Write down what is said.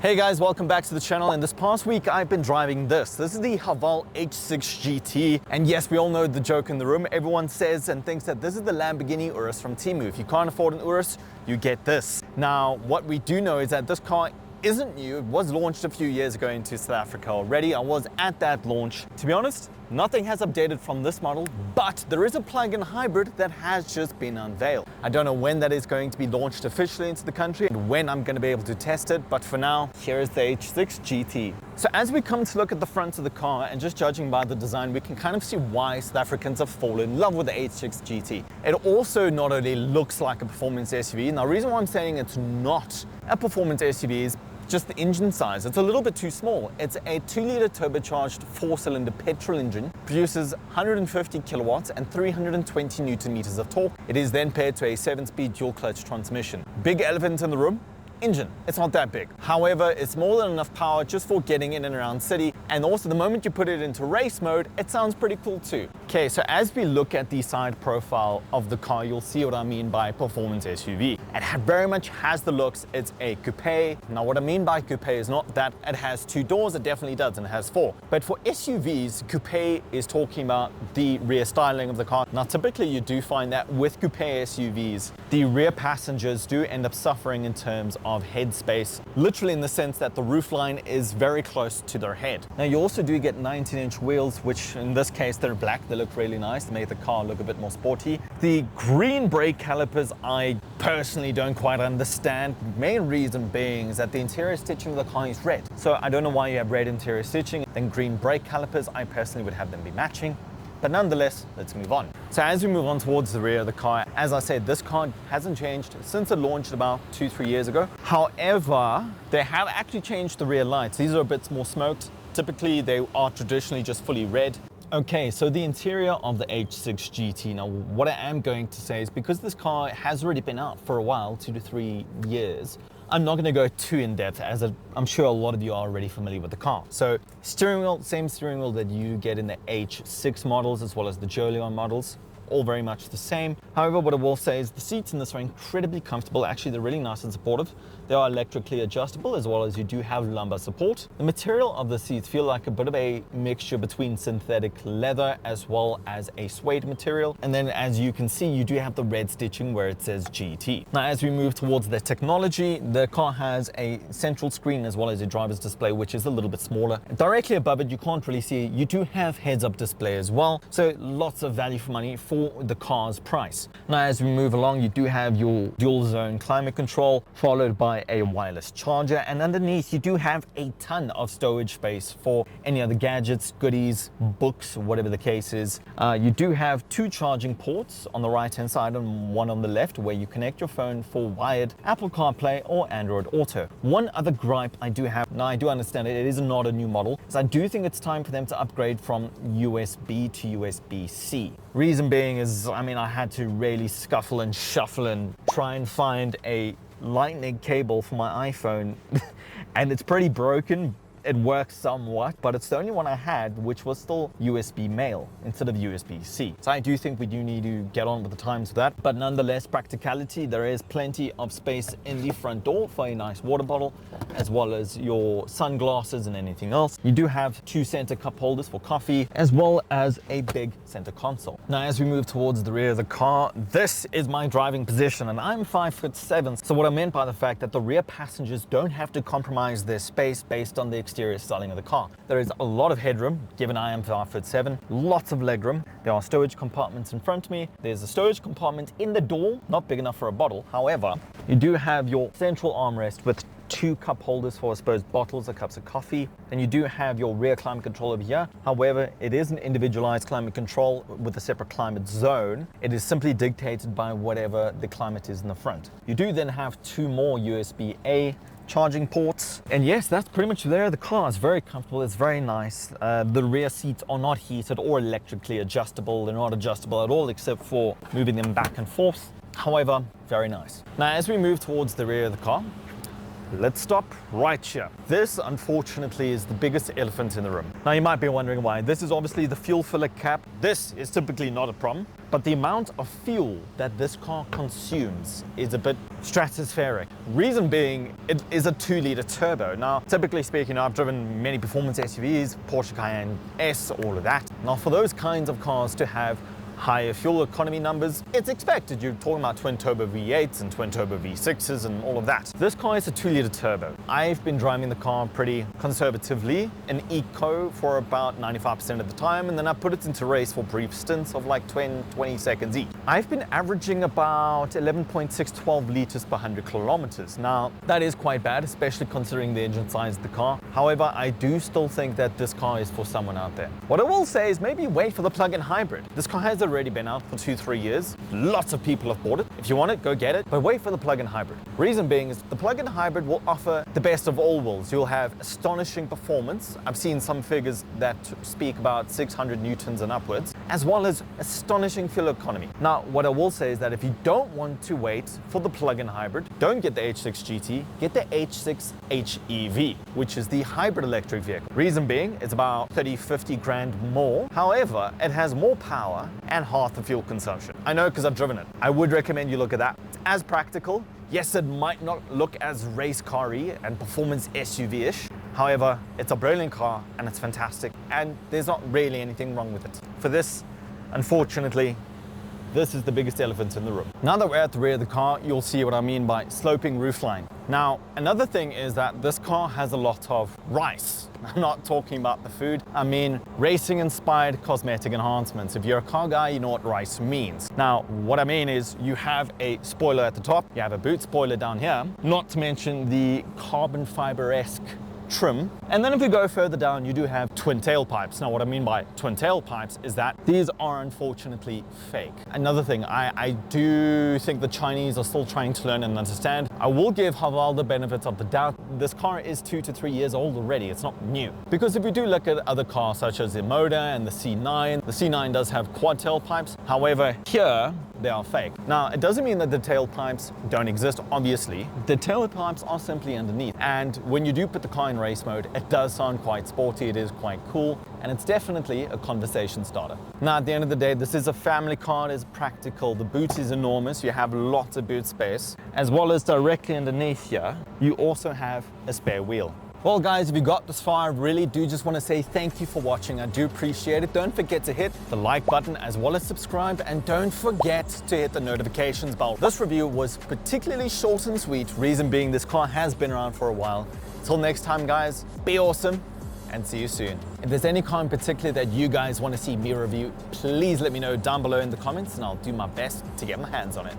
Hey guys, welcome back to the channel. And this past week I've been driving this. This is the Haval H6 GT. And yes, we all know the joke in the room. Everyone says and thinks that this is the Lamborghini Urus from Temu. If you can't afford an Urus, you get this. Now, what we do know is that this car isn't new. It was launched a few years ago into South Africa already. I was at that launch. To be honest, nothing has updated from this model, but there is a plug-in hybrid that has just been unveiled. I don't know when that is going to be launched officially into the country and when I'm going to be able to test it, but for now, here is the H6 GT. So as we come to look at the front of the car and just judging by the design, we can kind of see why South Africans have fallen in love with the H6 GT. It also not only looks like a performance SUV. Now, the reason why I'm saying it's not a performance SUV is just the engine size. It's a little bit too small. It's a 2-liter turbocharged 4-cylinder petrol engine, produces 150 kilowatts and 320 newton meters of torque. It is then paired to a 7-speed dual clutch transmission. Big elephant in the room, engine. It's not that big. However, it's more than enough power just for getting in and around city. And also the moment you put it into race mode, it sounds pretty cool too. Okay, so as we look at the side profile of the car, you'll see what I mean by performance SUV. It very much has the looks. It's a coupe. Now, what I mean by coupe is not that it has 2 doors. It definitely does, and it has 4. But for SUVs, coupe is talking about the rear styling of the car. Now, typically you do find that with coupe SUVs, the rear passengers do end up suffering in terms of head space, literally in the sense that the roofline is very close to their head. Now, you also do get 19-inch wheels, which in this case, they're black. They look really nice. They make the car look a bit more sporty. The green brake calipers, I personally don't quite understand. The main reason being is that the interior stitching of the car is red. So I don't know why you have red interior stitching. Then green brake calipers, I personally would have them be matching. But nonetheless, let's move on. So as we move on towards the rear of the car, as I said, this car hasn't changed since it launched about 2-3 years ago. However, they have actually changed the rear lights. These are a bit more smoked. Typically, they are traditionally just fully red. Okay, so the interior of the H6 GT. Now, what I am going to say is because this car has already been out for a while, 2 to 3 years, I'm not going to go too in depth, as I'm sure a lot of you are already familiar with the car. So steering wheel, same steering wheel that you get in the H6 models as well as the Jolion models, all very much the same. However, what I will say is the seats in this are incredibly comfortable. Actually, they're really nice and supportive. They are electrically adjustable, as well as you do have lumbar support. The material of the seats feel like a bit of a mixture between synthetic leather as well as a suede material. And then as you can see, you do have the red stitching where it says GT. Now, as we move towards the technology, the car has a central screen as well as a driver's display, which is a little bit smaller. Directly above it, you can't really see, you do have heads-up display as well. So lots of value for money for the car's price. Now, as we move along, you do have your dual zone climate control, followed by a wireless charger, and underneath you do have a ton of storage space for any other gadgets, goodies, books, whatever the case is. You do have 2 charging ports on the right hand side and 1 on the left where you connect your phone for wired Apple CarPlay or Android Auto. One other gripe I do have, now I do understand it is not a new model, is I do think it's time for them to upgrade from USB to USB-C. Reason being is, I mean, I had to really scuffle and shuffle and try and find a lightning cable for my iPhone and it's pretty broken. It works somewhat, but it's the only one I had, which was still USB male instead of USB-C. So I do think we do need to get on with the times with that. But nonetheless, practicality, there is plenty of space in the front door for a nice water bottle, as well as your sunglasses and anything else. You do have 2 center cup holders for coffee, as well as a big center console. Now, as we move towards the rear of the car, this is my driving position, and I'm 5'7". So what I meant by the fact that the rear passengers don't have to compromise their space based on the exterior styling of the car. There is a lot of headroom, given I am 5'7", lots of legroom. There are storage compartments in front of me. There's a storage compartment in the door, not big enough for a bottle. However, you do have your central armrest with 2 cup holders for, I suppose, bottles or cups of coffee. And you do have your rear climate control over here. However, it is an individualized climate control with a separate climate zone. It is simply dictated by whatever the climate is in the front. You do then have 2 more USB-A charging ports, and yes, that's pretty much there. The car is very comfortable, it's very nice. The rear seats are not heated or electrically adjustable. They're not adjustable at all except for moving them back and forth. However, very nice. Now, as we move towards the rear of the car, let's stop right here. This, unfortunately, is the biggest elephant in the room. Now, you might be wondering why. This is obviously the fuel filler cap. This is typically not a problem, but the amount of fuel that this car consumes is a bit stratospheric. Reason being, it is a 2-liter turbo. Now, typically speaking, I've driven many performance SUVs, Porsche Cayenne S, all of that. Now, for those kinds of cars to have higher fuel economy numbers, it's expected. You're talking about twin turbo V8s and twin turbo V6s and all of that. This car is a 2-liter turbo. I've been driving the car pretty conservatively in eco for about 95% of the time, and then I put it into race for brief stints of like 20 seconds each. I've been averaging about 11.6, 12 liters per 100 kilometers. Now, that is quite bad, especially considering the engine size of the car. However, I do still think that this car is for someone out there. What I will say is maybe wait for the plug-in hybrid. This car has already been out for 2-3 years. Lots of people have bought it. If you want it, go get it, but wait for the plug-in hybrid. Reason being is the plug-in hybrid will offer the best of all worlds. You'll have astonishing performance. I've seen some figures that speak about 600 newtons and upwards, as well as astonishing fuel economy. Now, what I will say is that if you don't want to wait for the plug-in hybrid, don't get the H6 GT, get the H6 HEV, which is the hybrid electric vehicle. Reason being, it's about 30-50 grand more. However, it has more power and half the fuel consumption. I know because I've driven it. I would recommend you look at that. It's as practical. Yes, it might not look as race car-y and performance SUV-ish. However, it's a brilliant car and it's fantastic, and there's not really anything wrong with it. For this, unfortunately, this is the biggest elephant in the room. Now that we're at the rear of the car, you'll see what I mean by sloping roofline. Now, another thing is that this car has a lot of rice. I'm not talking about the food. I mean racing-inspired cosmetic enhancements. If you're a car guy, you know what rice means. Now, what I mean is you have a spoiler at the top, you have a boot spoiler down here, not to mention the carbon fiber-esque trim. And then if you go further down, you do have twin tailpipes. Now, what I mean by twin tailpipes is that these are unfortunately fake. Another thing, I do think the Chinese are still trying to learn and understand. I will give Haval the benefits of the doubt. This car is 2 to 3 years old already. It's not new. Because if you do look at other cars such as the Moda and the C9 does have quad tailpipes. However, here, they are fake. Now, it doesn't mean that the tailpipes don't exist, obviously. The tailpipes are simply underneath. And when you do put the car in race mode, it does sound quite sporty, it is quite cool, and it's definitely a conversation starter. Now, at the end of the day, this is a family car, it is practical. The boot is enormous, you have lots of boot space, as well as directly underneath here, you also have a spare wheel. Well guys, if you got this far, I really do just want to say thank you for watching. I do appreciate it. Don't forget to hit the like button as well as subscribe, and don't forget to hit the notifications bell. This review was particularly short and sweet, reason being this car has been around for a while. Until next time guys, be awesome and see you soon. If there's any car in particular that you guys want to see me review, please let me know down below in the comments and I'll do my best to get my hands on it.